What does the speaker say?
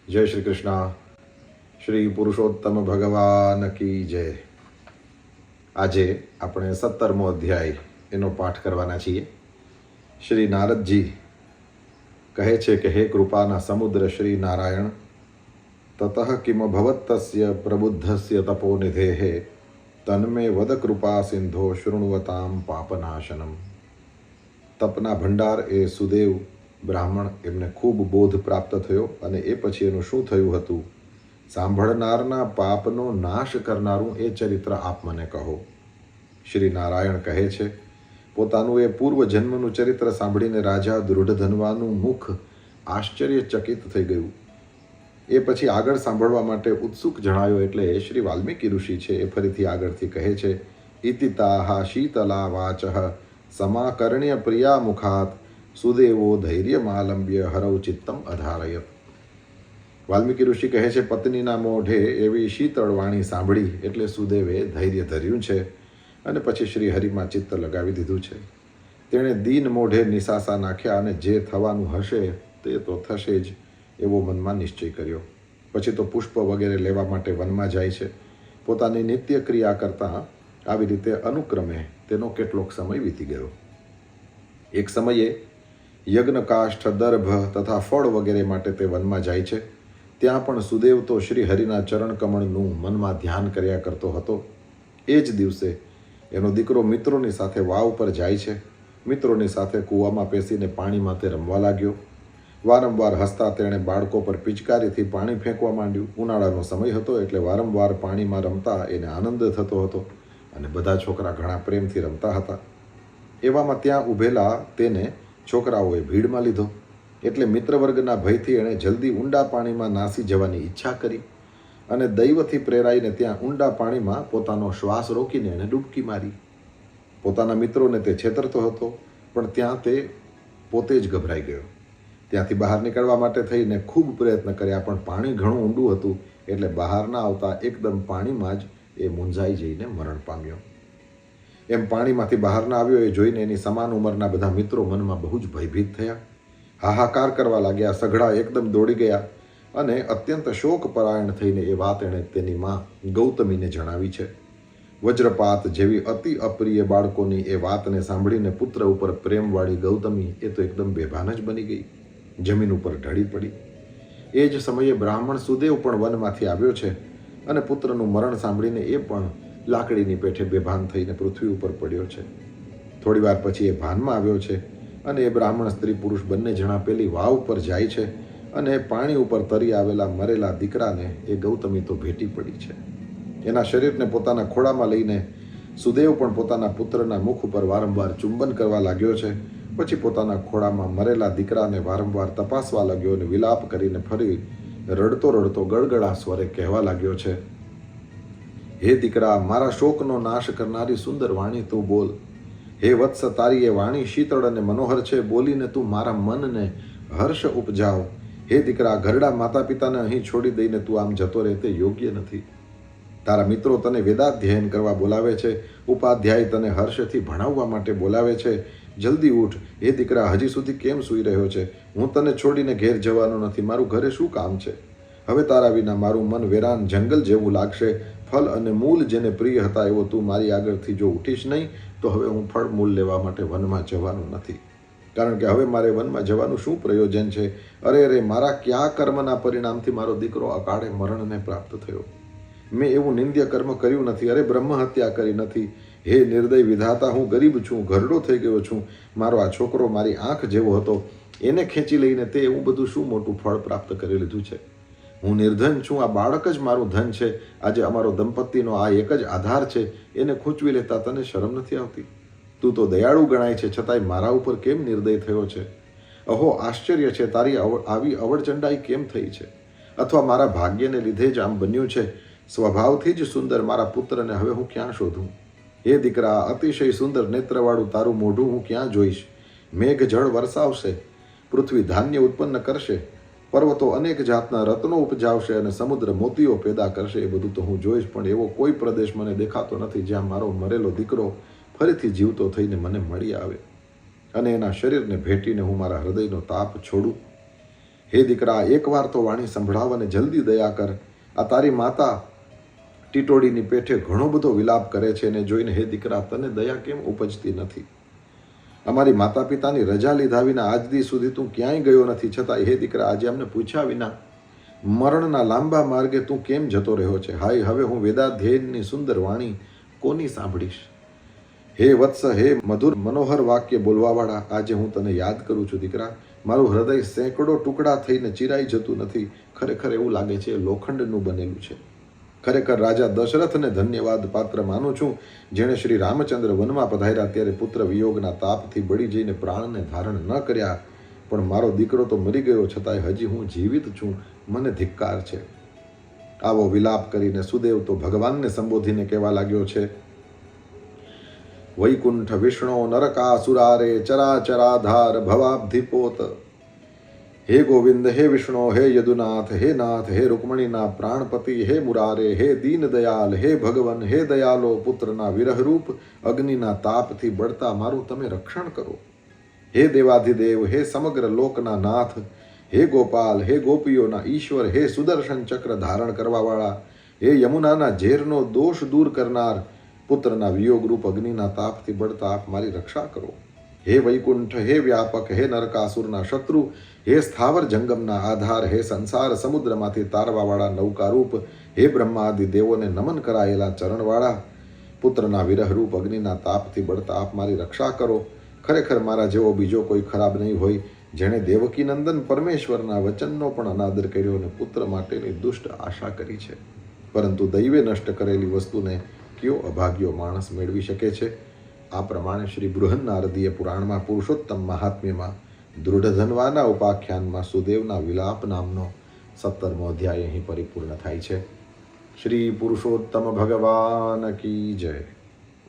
જય શ્રી કૃષ્ણ. શ્રી પુરુષોત્તમ ભગવાન કી જય. આજે આપણે 17મો અધ્યાય એનો પાઠ કરવાના છીએ. શ્રી નારદજી કહે છે કે હે કૃપાના સમુદ્ર શ્રી નારાયણ, તતઃ કિમ ભવત્તસ્ય પ્રબુદ્ધસ્ય તપોનિધેઃ તન્મે વદ કૃપા સિંધો શૃણવતામ પાપનાશનમ. તપના ભંડાર એ સુદેવ બ્રાહ્મણ, એમને ખૂબ બોધ પ્રાપ્ત થયો અને એ પછી એનું શું થયું હતું, સાંભળનારના પાપનો નાશ કરનારું એ ચરિત્ર આપ મને કહો. શ્રી નારાયણ કહે છે, પોતાનું એ પૂર્વ જન્મનું ચરિત્ર સાંભળીને રાજા દૃઢધનવાનું મુખ આશ્ચર્યચકિત થઈ ગયું. એ પછી આગળ સાંભળવા માટે ઉત્સુક જણાયો એટલે શ્રી વાલ્મીકી ઋષિ છે એ ફરીથી આગળથી કહે છે, ઇતિતાહ શીતલા વાચઃ સમાકર્ણ્ય પ્રિયા મુખાત સુદેવો ધૈર્યમાલંબ્ય હરૌ ચિત્તમ અધારયત. વાલ્મીકી ઋષિ કહે છે, પત્નીના મોઢે એવી શીતળ વાણી સાંભળી એટલે સુદેવે ધૈર્ય ધર્યું છે અને પછી શ્રી હરિમાં ચિત્ત લગાવી દીધું છે. તેણે દીન મોઢે નિસાસા નાખ્યા અને જે થવાનું હશે તે તો થશે જ એવો મનમાં નિશ્ચય કર્યો. પછી તો પુષ્પ વગેરે લેવા માટે વનમાં જાય છે. પોતાની નિત્ય ક્રિયા કરતાં આવી રીતે અનુક્રમે તેનો કેટલોક સમય વીતી ગયો. એક સમયે યજ્ઞકાષ્ઠ, દર્ભ તથા ફળ વગેરે માટે તે વનમાં જાય છે. ત્યાં પણ સુદેવ તો શ્રી હરિના ચરણ કમળનું મનમાં ધ્યાન કર્યા કરતો હતો. એ જ દિવસે એનો દીકરો મિત્રોની સાથે વાવ પર જાય છે. મિત્રોની સાથે કૂવામાં પેસીને પાણીમાં તે રમવા લાગ્યો. વારંવાર હસતા તેણે બાળકો પર પિચકારીથી પાણી ફેંકવા માંડ્યું. ઉનાળાનો સમય હતો એટલે વારંવાર પાણીમાં રમતા એને આનંદ થતો હતો અને બધા છોકરા ઘણા પ્રેમથી રમતા હતા. એવામાં ત્યાં ઊભેલા તેને છોકરાઓએ ભીડમાં લીધો એટલે મિત્રવર્ગના ભયથી એણે જલ્દી ઊંડા પાણીમાં નાસી જવાની ઈચ્છા કરી અને દૈવથી પ્રેરાઈને ત્યાં ઊંડા પાણીમાં પોતાનો શ્વાસ રોકીને એણે ડૂબકી મારી. પોતાના મિત્રોને તે છેતરતો હતો, પણ ત્યાં તે પોતે જ ગભરાઈ ગયો. ત્યાંથી બહાર નીકળવા માટે થઈને ખૂબ પ્રયત્ન કર્યા, પણ પાણી ઘણું ઊંડું હતું એટલે બહાર ના આવતા એકદમ પાણીમાં જ એ મૂંઝાઈ જઈને મરણ પામ્યો. એમ પાણીમાંથી બહાર ના આવ્યો એ જોઈને એની સમાન ઉંમરના બધા મિત્રો મનમાં બહુ જ ભયભીત થયા. હાહાકાર કરવા લાગ્યા. સઘળા એકદમ દોડી ગયા અને અત્યંત શોકપરાયણ થઈને એ વાત એણે તેની માં ગૌતમીને જણાવી છે. વજ્રપાત જેવી અતિ અપ્રિય બાળકોની એ વાતને સાંભળીને પુત્ર ઉપર પ્રેમવાળી ગૌતમી એ તો એકદમ બેભાન જ બની ગઈ, જમીન ઉપર ઢળી પડી. એ જ સમયે બ્રાહ્મણ સુદેવ પણ વનમાંથી આવ્યો છે અને પુત્રનું મરણ સાંભળીને એ પણ લાકડીની પેઠે બેભાન થઈને પૃથ્વી ઉપર પડ્યો છે. થોડી વાર પછી એ ભાનમાં આવ્યો છે અને એ બ્રાહ્મણ સ્ત્રી પુરુષ બંને જણા પેલી વાવ પર જાય છે અને પાણી ઉપર તરી આવેલા મરેલા દીકરાને એ ગૌતમી તો ભેટી પડી છે. એના શરીરને પોતાના ખોળામાં લઈને સુદેવ પણ પોતાના પુત્રના મુખ ઉપર વારંવાર ચુંબન કરવા લાગ્યો છે. પછી પોતાના ખોળામાં મરેલા દીકરાને વારંવાર તપાસવા લાગ્યો અને વિલાપ કરીને ફરી રડતો રડતો ગળગળા સ્વરે કહેવા લાગ્યો છે, હે દીકરા, મારા શોકનો નાશ કરનારી સુંદર વાણી તું બોલ. હે વત્સ, તારી એ વાણી શીતળ અને મનોહર છે. બોલીને તું મારા મનને હર્ષ ઉપજાવ. હે દીકરા, ઘરડા માતા પિતાને અહીં છોડી દઈને તું આમ જતો રહે તે યોગ્ય નથી. તારા મિત્રો તને વેદાધ્યયન કરવા બોલાવે છે. ઉપાધ્યાય તને હર્ષથી ભણાવવા માટે બોલાવે છે. જલ્દી ઉઠ. હે દીકરા, હજી સુધી કેમ સૂઈ રહ્યો છે? હું તને છોડીને ઘેર જવાનો નથી. મારું ઘરે શું કામ છે? હવે તારા વિના મારું મન વેરાન જંગલ જેવું લાગશે. ફલ અને મૂલ જેને પ્રિય હતા એવો તું મારી આગળથી જો ઉઠીશ નહીં તો હવે હું ફળ મૂલ લેવા માટે વનમાં જવાનું નથી, કારણ કે હવે મારે વનમાં જવાનું શું પ્રયોજન છે? અરે અરે, મારા કયા કર્મના પરિણામથી મારો દીકરો અકાળે મરણને પ્રાપ્ત થયો? મેં એવું નિંદ્ય કર્મ કર્યું નથી. અરે, બ્રહ્મ હત્યા કરી નથી. હે નિર્દય વિધાતા, હું ગરીબ છું, ઘરડો થઈ ગયો છું. મારો આ છોકરો મારી આંખ જેવો હતો, એને ખેંચી લઈને તે એવું બધું શું મોટું ફળ પ્રાપ્ત કરી લીધું છે? હું નિર્ધન છું. આ બાળક જ મારું ધન છે. આજે અમારો દંપતીનો આ એક જ આધાર છે. એને ખૂંચવી લેતા તને શરમ નથી આવતી? તું તો દયાળુ ગણાય છે, છતાંય મારા ઉપર કેમ નિર્દય થયો છે? અહો, આશ્ચર્ય છે, તારી આવી અવળચંડાઈ કેમ થઈ છે? અથવા મારા ભાગ્યને લીધે જ આમ બન્યું છે? સ્વભાવથી જ સુંદર મારા પુત્રને હવે હું ક્યાં શોધું? હે દીકરા, અતિશય સુંદર નેત્રવાળું તારું મોઢું હું ક્યાં જોઈશ? મેઘ જળ વરસાવશે, પૃથ્વી ધાન્ય ઉત્પન્ન કરશે, પર્વતો અનેક જાતના રત્નો ઉપજાવશે અને સમુદ્ર મોતીઓ પેદા કરશે. એ બધું તો હું જોઈશ, પણ એવો કોઈ પ્રદેશ મને દેખાતો નથી જ્યાં મારો મરેલો દીકરો ફરીથી જીવતો થઈને મને મળી આવે અને એના શરીરને ભેટીને હું મારા હૃદયનો તાપ છોડું. હે દીકરા, એકવાર તો વાણી સંભળાવ અને જલ્દી દયા કર. આ તારી માતા ટીટોડીની પેઠે ઘણો બધો વિલાપ કરે છે અને જોઈને હે દીકરા, તને દયા કેમ ઉપજતી નથી? અમારી માતા પિતાની રજા લીધા વિના આજ દી સુધી તું ક્યાંય ગયો નથી, છતાં હે દીકરા, આજે અમને પૂછ્યા વિના મરણના લાંબા માર્ગે તું કેમ જતો રહ્યો છે? હાય, હવે હું વેદાધ્યયનની સુંદર વાણી કોની સાંભળીશ? હે વત્સ, હે મધુર મનોહર વાક્ય બોલવાવાળા, આજે હું તને યાદ કરું છું દીકરા. મારું હૃદય સેંકડો ટુકડા થઈને ચીરાઈ જતું નથી. ખરેખર એવું લાગે છે લોખંડનું બનેલું છે. ખરેખર રાજા દશરથને ધન્યવાદ પાત્ર માનું છું, જેણે શ્રી રામચંદ્ર વનમાં પધાર્યા ત્યારે પુત્ર વિયોગના તાપથી બળી જઈને પ્રાણને ધારણ ન કર્યા. પણ મારો દીકરો તો મરી ગયો, છતાંય હજી હું જીવિત છું. મને ધિક્કાર છે. આવો વિલાપ કરીને સુદેવ તો ભગવાનને સંબોધીને કહેવા લાગ્યો છે, વૈકુંઠ વિષ્ણુ નરકાસુરારે ચરાચરાધાર ભવાબ્ધિપોત. હે ગોવિંદ, હે વિષ્ણુ, હે યદુનાથ, હે નાથ, હે રૂકમણીના પ્રાણપતિ, હે મુરારે, હે દીનદયાલ, હે ભગવન, હે દયાલો, પુત્રના વિરહરૂપ અગ્નિના તાપથી બળતા મારું તમે રક્ષણ કરો. હે દેવાધિદેવ, હે સમગ્ર લોકના નાથ, હે ગોપાલ, હે ગોપીઓના ઈશ્વર, હે સુદર્શન ચક્ર ધારણ કરવાવાળા, હે યમુનાના ઝેરનો દોષ દૂર કરનાર, પુત્રના વિયોગરૂપ અગ્નિના તાપથી બળતા આપ મારી રક્ષા કરો. હે વૈકુંઠ, હે વ્યાપક, હે નરકાસુરના શત્રુ, હે સ્થાવર જંગમના આધાર, હે સંસાર સમુદ્રમાંથી તારવાવાળા નૌકારૂપ, હે બ્રહ્માદિ દેવોને નમન કરાયેલા ચરણવાળા, પુત્રના વિરહરૂપ અગ્નિના તાપથી બળતા આપ મારી રક્ષા કરો. ખરેખર મારા જેવો બીજો કોઈ ખરાબ નહીં હોય, જેણે દેવકીનંદન પરમેશ્વરના વચનનો પણ અનાદર કર્યો અને પુત્ર માટેની દુષ્ટ આશા કરી છે. પરંતુ દૈવે નષ્ટ કરેલી વસ્તુને કયો અભાગ્યો માણસ મેળવી શકે છે? આ પ્રમાણે શ્રી બૃહન્નારદીય પુરાણમાં પુરુષોત્તમ મહાત્મ્યમાં દૃઢધન્વાના ઉપાખ્યાનમાં સુદેવના વિલાપ નામનો 17મો અધ્યાય અહીં પરિપૂર્ણ થાય છે. શ્રી પુરુષોત્તમ ભગવાન કી જય.